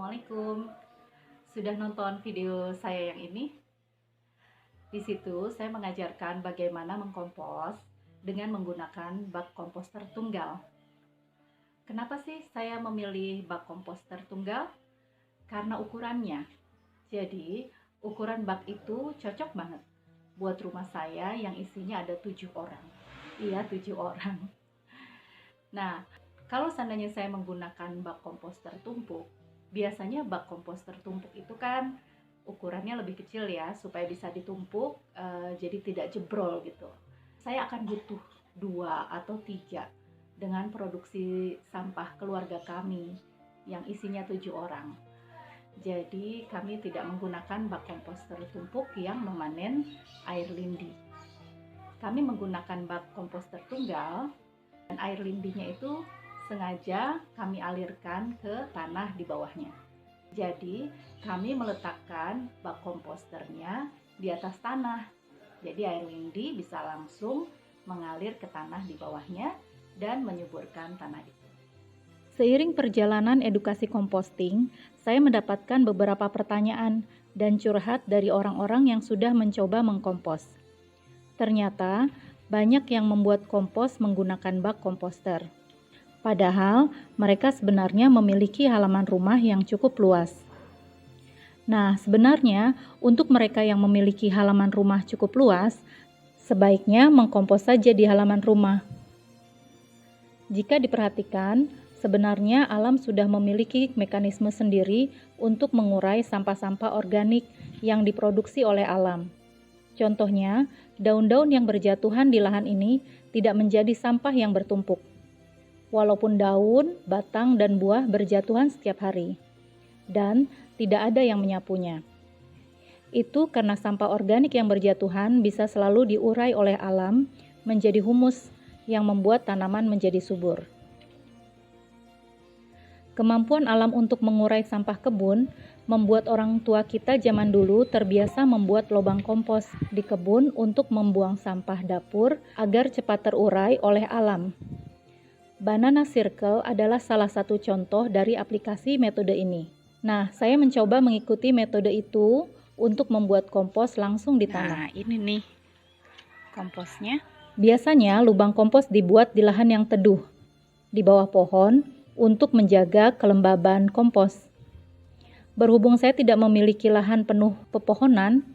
Assalamualaikum. Sudah nonton video saya yang ini? Di situ saya mengajarkan bagaimana mengkompos dengan menggunakan bak komposter tunggal. Kenapa sih saya memilih bak komposter tunggal? Karena ukurannya. Jadi, ukuran bak itu cocok banget buat rumah saya yang isinya ada 7 orang. Iya, 7 orang. Nah, kalau seandainya saya menggunakan bak komposter tumpuk, biasanya bak komposter tumpuk itu kan ukurannya lebih kecil ya, supaya bisa ditumpuk, jadi tidak jebrol gitu. Saya akan butuh 2 atau 3 dengan produksi sampah keluarga kami yang isinya 7 orang. Jadi kami tidak menggunakan bak komposter tumpuk yang memanen air lindi. Kami menggunakan bak komposter tunggal, dan air lindinya itu sengaja kami alirkan ke tanah di bawahnya. Jadi kami meletakkan bak komposternya di atas tanah. Jadi air lindi bisa langsung mengalir ke tanah di bawahnya dan menyuburkan tanah itu. Seiring perjalanan edukasi komposting, saya mendapatkan beberapa pertanyaan dan curhat dari orang-orang yang sudah mencoba mengkompos. Ternyata banyak yang membuat kompos menggunakan bak komposter. Padahal mereka sebenarnya memiliki halaman rumah yang cukup luas. Nah, sebenarnya untuk mereka yang memiliki halaman rumah cukup luas, sebaiknya mengkompos saja di halaman rumah. Jika diperhatikan, sebenarnya alam sudah memiliki mekanisme sendiri untuk mengurai sampah-sampah organik yang diproduksi oleh alam. Contohnya, daun-daun yang berjatuhan di lahan ini tidak menjadi sampah yang bertumpuk. Walaupun daun, batang, dan buah berjatuhan setiap hari, dan tidak ada yang menyapunya. Itu karena sampah organik yang berjatuhan bisa selalu diurai oleh alam menjadi humus yang membuat tanaman menjadi subur. Kemampuan alam untuk mengurai sampah kebun membuat orang tua kita zaman dulu terbiasa membuat lubang kompos di kebun untuk membuang sampah dapur agar cepat terurai oleh alam. Banana Circle adalah salah satu contoh dari aplikasi metode ini. Nah, saya mencoba mengikuti metode itu untuk membuat kompos langsung di tanah. Nah, ini nih komposnya. Biasanya lubang kompos dibuat di lahan yang teduh, di bawah pohon, untuk menjaga kelembaban kompos. Berhubung saya tidak memiliki lahan penuh pepohonan,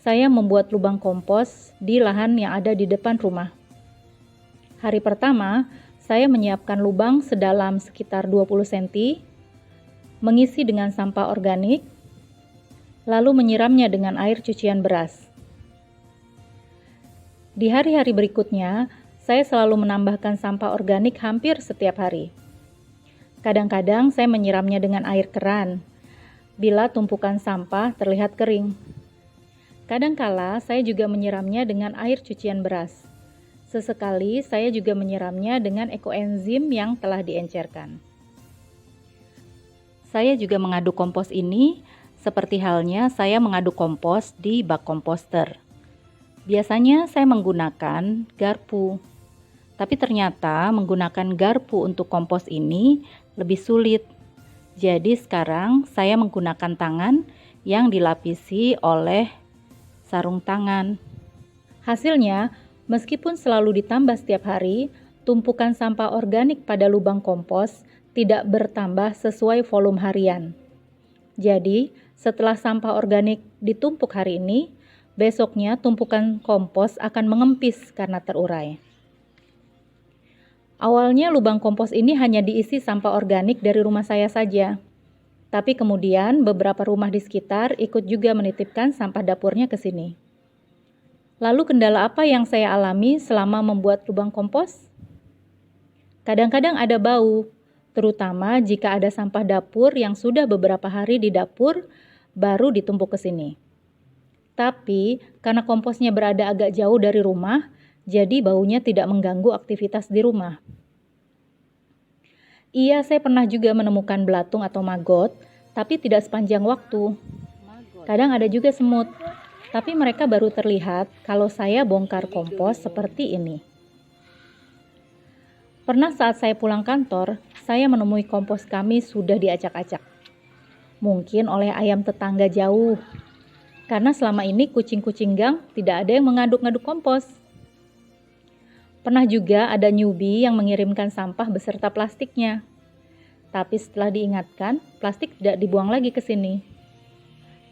saya membuat lubang kompos di lahan yang ada di depan rumah. Hari pertama, saya menyiapkan lubang sedalam sekitar 20 cm, mengisi dengan sampah organik, lalu menyiramnya dengan air cucian beras. Di hari-hari berikutnya, saya selalu menambahkan sampah organik hampir setiap hari. Kadang-kadang saya menyiramnya dengan air keran, bila tumpukan sampah terlihat kering. Kadangkala saya juga menyiramnya dengan air cucian beras. Sesekali saya juga menyiramnya dengan ekoenzim yang telah diencerkan. Saya juga mengaduk kompos ini seperti halnya saya mengaduk kompos di bak komposter. Biasanya saya menggunakan garpu, tapi ternyata menggunakan garpu untuk kompos ini lebih sulit. Jadi sekarang saya menggunakan tangan yang dilapisi oleh sarung tangan. Hasilnya, meskipun selalu ditambah setiap hari, tumpukan sampah organik pada lubang kompos tidak bertambah sesuai volume harian. Jadi, setelah sampah organik ditumpuk hari ini, besoknya tumpukan kompos akan mengempis karena terurai. Awalnya lubang kompos ini hanya diisi sampah organik dari rumah saya saja. Tapi kemudian beberapa rumah di sekitar ikut juga menitipkan sampah dapurnya ke sini. Lalu kendala apa yang saya alami selama membuat lubang kompos? Kadang-kadang ada bau, terutama jika ada sampah dapur yang sudah beberapa hari di dapur baru ditumpuk ke sini. Tapi karena komposnya berada agak jauh dari rumah, jadi baunya tidak mengganggu aktivitas di rumah. Iya, saya pernah juga menemukan belatung atau maggot, tapi tidak sepanjang waktu. Kadang ada juga semut, tapi mereka baru terlihat kalau saya bongkar kompos seperti ini. Pernah saat saya pulang kantor, saya menemui kompos kami sudah diacak-acak. Mungkin oleh ayam tetangga jauh. Karena selama ini kucing-kucing gang tidak ada yang mengaduk-ngaduk kompos. Pernah juga ada newbie yang mengirimkan sampah beserta plastiknya. Tapi setelah diingatkan, plastik tidak dibuang lagi ke sini.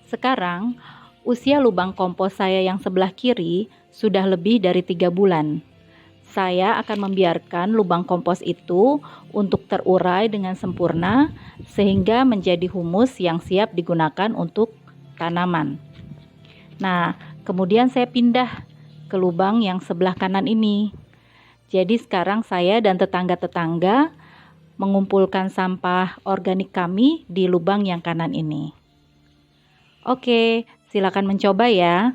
Sekarang, usia lubang kompos saya yang sebelah kiri sudah lebih dari 3 bulan. Saya akan membiarkan lubang kompos itu untuk terurai dengan sempurna sehingga menjadi humus yang siap digunakan untuk tanaman. Nah, kemudian saya pindah ke lubang yang sebelah kanan ini. Jadi sekarang saya dan tetangga-tetangga mengumpulkan sampah organik kami di lubang yang kanan ini. Oke, silakan mencoba ya.